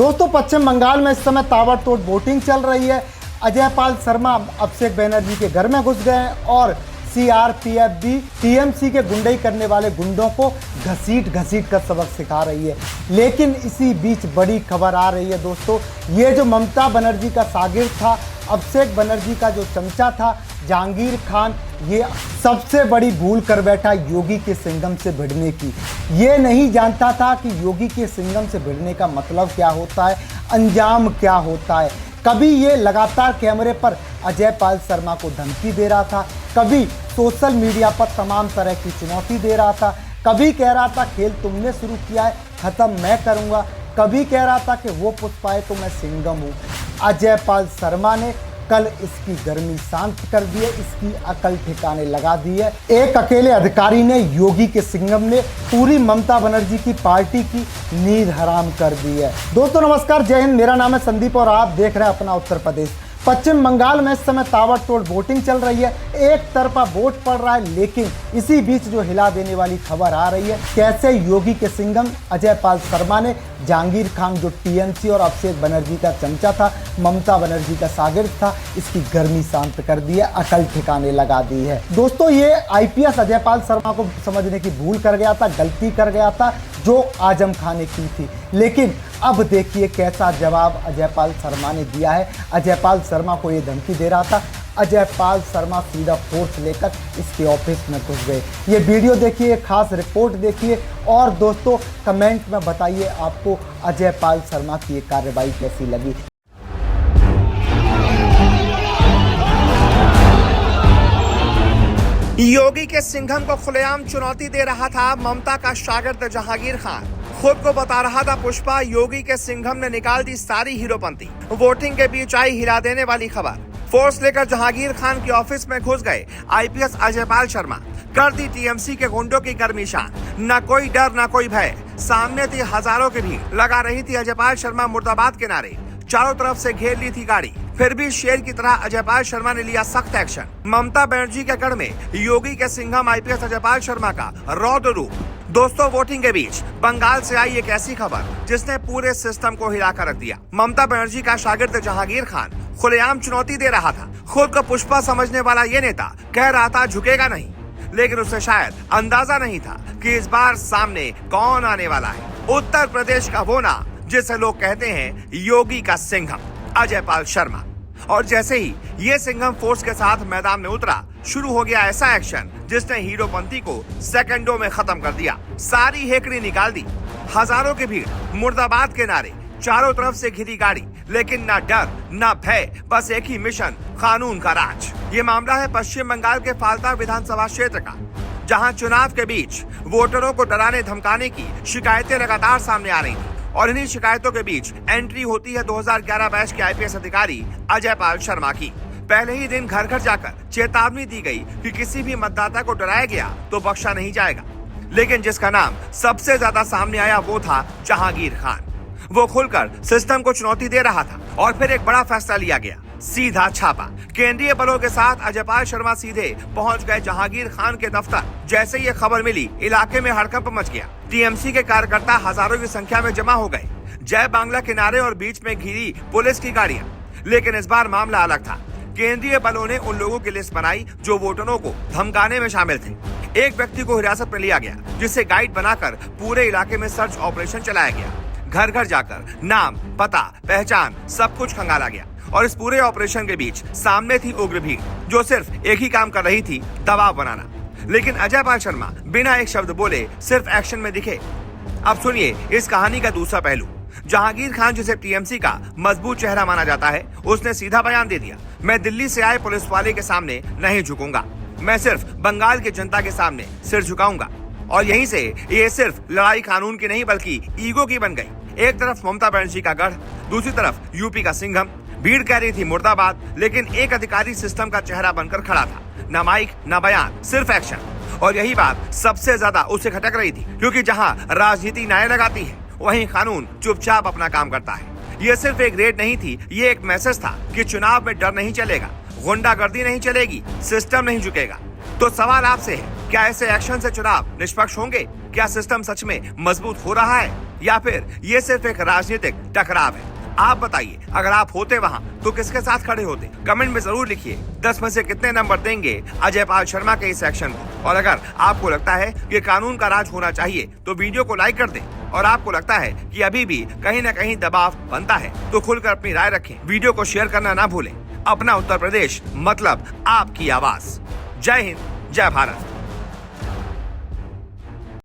दोस्तों पश्चिम बंगाल में इस समय ताबड़तोड़ वोटिंग चल रही है। अजयपाल शर्मा अभिषेक बनर्जी के घर में घुस गए हैं और सीआरपीएफ भी टीएमसी के गुंडई करने वाले गुंडों को घसीट कर सबक सिखा रही है। लेकिन इसी बीच बड़ी खबर आ रही है दोस्तों, ये जो ममता बनर्जी का शागिर्द था, अभिषेक बनर्जी का जो चमचा था जहांगीर खान, ये सबसे बड़ी भूल कर बैठा योगी के सिंघम से भिड़ने की। ये नहीं जानता था कि योगी के सिंघम से भिड़ने का मतलब क्या होता है, अंजाम क्या होता है। कभी ये लगातार कैमरे पर अजयपाल शर्मा को धमकी दे रहा था, कभी सोशल मीडिया पर तमाम तरह की चुनौती दे रहा था, कभी कह रहा था खेल तुमने शुरू किया है ख़त्म मैं करूँगा, कभी कह रहा था कि वो पुष्पाए तो मैं सिंघम हूँ। अजयपाल शर्मा ने कल इसकी गर्मी शांत कर दी है, इसकी अकल ठिकाने लगा दी है। एक अकेले अधिकारी ने योगी के सिंघम ने पूरी ममता बनर्जी की पार्टी की नींद हराम कर दी है। दोस्तों नमस्कार, जय हिंद, मेरा नाम है संदीप और आप देख रहे हैं अपना उत्तर प्रदेश। पश्चिम बंगाल में इस समय ताबड़तोड़ वोटिंग चल रही है, एक तरफा वोट पड़ रहा है, लेकिन इसी बीच जो हिला देने वाली खबर आ रही है, कैसे योगी के सिंघम अजयपाल शर्मा ने जहांगीर खान जो टीएमसी और अभिषेक बनर्जी का चमचा था, ममता बनर्जी का शागिर्द था, इसकी गर्मी शांत कर दी है, अकल ठिकाने लगा दी है। दोस्तों ये आईपीएस अजयपाल शर्मा को समझने की भूल कर गया था, गलती कर गया था जो आजम खान ने की थी। लेकिन अब देखिए कैसा जवाब अजयपाल शर्मा ने दिया है। अजयपाल शर्मा को ये धमकी दे रहा था, अजयपाल शर्मा सीधा फोर्स लेकर इसके ऑफिस में घुस गए। ये वीडियो देखिए, खास रिपोर्ट देखिए और दोस्तों कमेंट में बताइए आपको अजयपाल शर्मा की ये कार्रवाई कैसी लगी। योगी के सिंघम को खुलेआम चुनौती दे रहा था ममता का शागिर्द जहांगीर खान। खुद को बता रहा था पुष्पा, योगी के सिंघम ने निकाल दी सारी हीरोपंती। वोटिंग के बीच आई हिला देने वाली खबर। फोर्स लेकर जहांगीर खान के ऑफिस में घुस गए आईपीएस अजयपाल शर्मा, कर दी टीएमसी के गुंडों की गर्मी शांत। न कोई डर न कोई भय, सामने थी हजारों की भीड़, लगा रही थी अजयपाल शर्मा मुर्दाबाद के नारे, चारों तरफ से घेर ली थी गाड़ी। फिर भी शेर की तरह अजयपाल शर्मा ने लिया सख्त एक्शन। ममता बनर्जी के गढ़ में योगी के सिंघम आईपीएस अजयपाल शर्मा का रौद्र रूप। दोस्तों वोटिंग के बीच बंगाल से आई एक ऐसी खबर जिसने पूरे सिस्टम को हिला कर रख दिया। ममता बनर्जी का शागिर्द जहांगीर खान खुलेआम चुनौती दे रहा था। खुद को पुष्पा समझने वाला ये नेता कह रहा था झुकेगा नहीं, लेकिन उसे शायद अंदाजा नहीं था कि इस बार सामने कौन आने वाला है। उत्तर प्रदेश का वो नाम जिसे लोग कहते हैं योगी का सिंघम, अजयपाल शर्मा। और जैसे ही ये सिंघम फोर्स के साथ मैदान में उतरा, शुरू हो गया ऐसा एक्शन जिसने हीरोपंती को सेकंडों में खत्म कर दिया। सारी हेकड़ी निकाल दी, हजारों की भीड़, मुर्दाबाद के नारे, चारों तरफ से घिरी गाड़ी, लेकिन ना डर ना भय, बस एक ही मिशन, कानून का राज। ये मामला है पश्चिम बंगाल के फाल्ता विधानसभा क्षेत्र का, जहां चुनाव के बीच वोटरों को डराने धमकाने की शिकायतें लगातार सामने आ रही थी। और इन्हीं शिकायतों के बीच एंट्री होती है 2011 बैच के आईपीएस अधिकारी अजयपाल शर्मा की। पहले ही दिन घर घर जाकर चेतावनी दी गई कि किसी भी मतदाता को डराया गया तो बख्शा नहीं जाएगा। लेकिन जिसका नाम सबसे ज्यादा सामने आया वो था जहांगीर खान। वो खुलकर सिस्टम को चुनौती दे रहा था और फिर एक बड़ा फैसला लिया गया, सीधा छापा। केंद्रीय बलों के साथ अजयपाल शर्मा सीधे पहुंच गए जहांगीर खान के दफ्तर। जैसे ये खबर मिली, इलाके में हड़कंप मच गया। टीएमसी के कार्यकर्ता हजारों की संख्या में जमा हो गए, जय बांग्ला किनारे और बीच में घिरी पुलिस की गाड़ियां। लेकिन इस बार मामला अलग था। केंद्रीय बलों ने उन लोगों की लिस्ट बनाई जो वोटरों को धमकाने में शामिल थे। एक व्यक्ति को हिरासत में लिया गया, जिसे गाइड बनाकर पूरे इलाके में सर्च ऑपरेशन चलाया गया। घर घर जाकर नाम, पता, पहचान सब कुछ खंगाला गया। और इस पूरे ऑपरेशन के बीच सामने थी उग्र भीड़ जो सिर्फ एक ही काम कर रही थी, दबाव बनाना। लेकिन अजयपाल शर्मा बिना एक शब्द बोले सिर्फ एक्शन में दिखे। अब सुनिए इस कहानी का दूसरा पहलू। जहांगीर खान, जिसे टीएमसी का मजबूत चेहरा माना जाता है, उसने सीधा बयान दे दिया, मैं दिल्ली से आए पुलिस वाले के सामने नहीं झुकूंगा, मैं सिर्फ बंगाल की जनता के सामने सिर झुकाऊंगा। और यहीं से ये सिर्फ लड़ाई कानून की नहीं बल्कि ईगो की बन गई। एक तरफ ममता बनर्जी का गढ़, दूसरी तरफ यूपी का सिंघम। भीड़ कह रही थी मुर्दाबाद, लेकिन एक अधिकारी सिस्टम का चेहरा बनकर खड़ा था। न माइक न बयान, सिर्फ एक्शन। और यही बात सबसे ज्यादा उसे खटक रही थी, क्योंकि जहां राजनीति न्याय लगाती है, वहीं कानून चुपचाप अपना काम करता है। ये सिर्फ एक रेड नहीं थी, ये एक मैसेज था कि चुनाव में डर नहीं चलेगा, गुंडागर्दी नहीं चलेगी, सिस्टम नहीं झुकेगा। तो सवाल आपसे है, क्या ऐसे एक्शन से चुनाव निष्पक्ष होंगे? क्या सिस्टम सच में मजबूत हो रहा है या फिर ये सिर्फ एक राजनीतिक टकराव है? आप बताइए, अगर आप होते वहां तो किसके साथ खड़े होते? कमेंट में जरूर लिखिए 10 में से कितने नंबर देंगे अजय पाल शर्मा के इस एक्शन को। और अगर आपको लगता है कि कानून का राज होना चाहिए तो वीडियो को लाइक कर दें। और आपको लगता है कि अभी भी कहीं न कहीं दबाव बनता है तो खुलकर अपनी राय रखें। वीडियो को शेयर करना ना भूलें। अपना उत्तर प्रदेश मतलब आपकी आवाज। जय हिंद, जय भारत।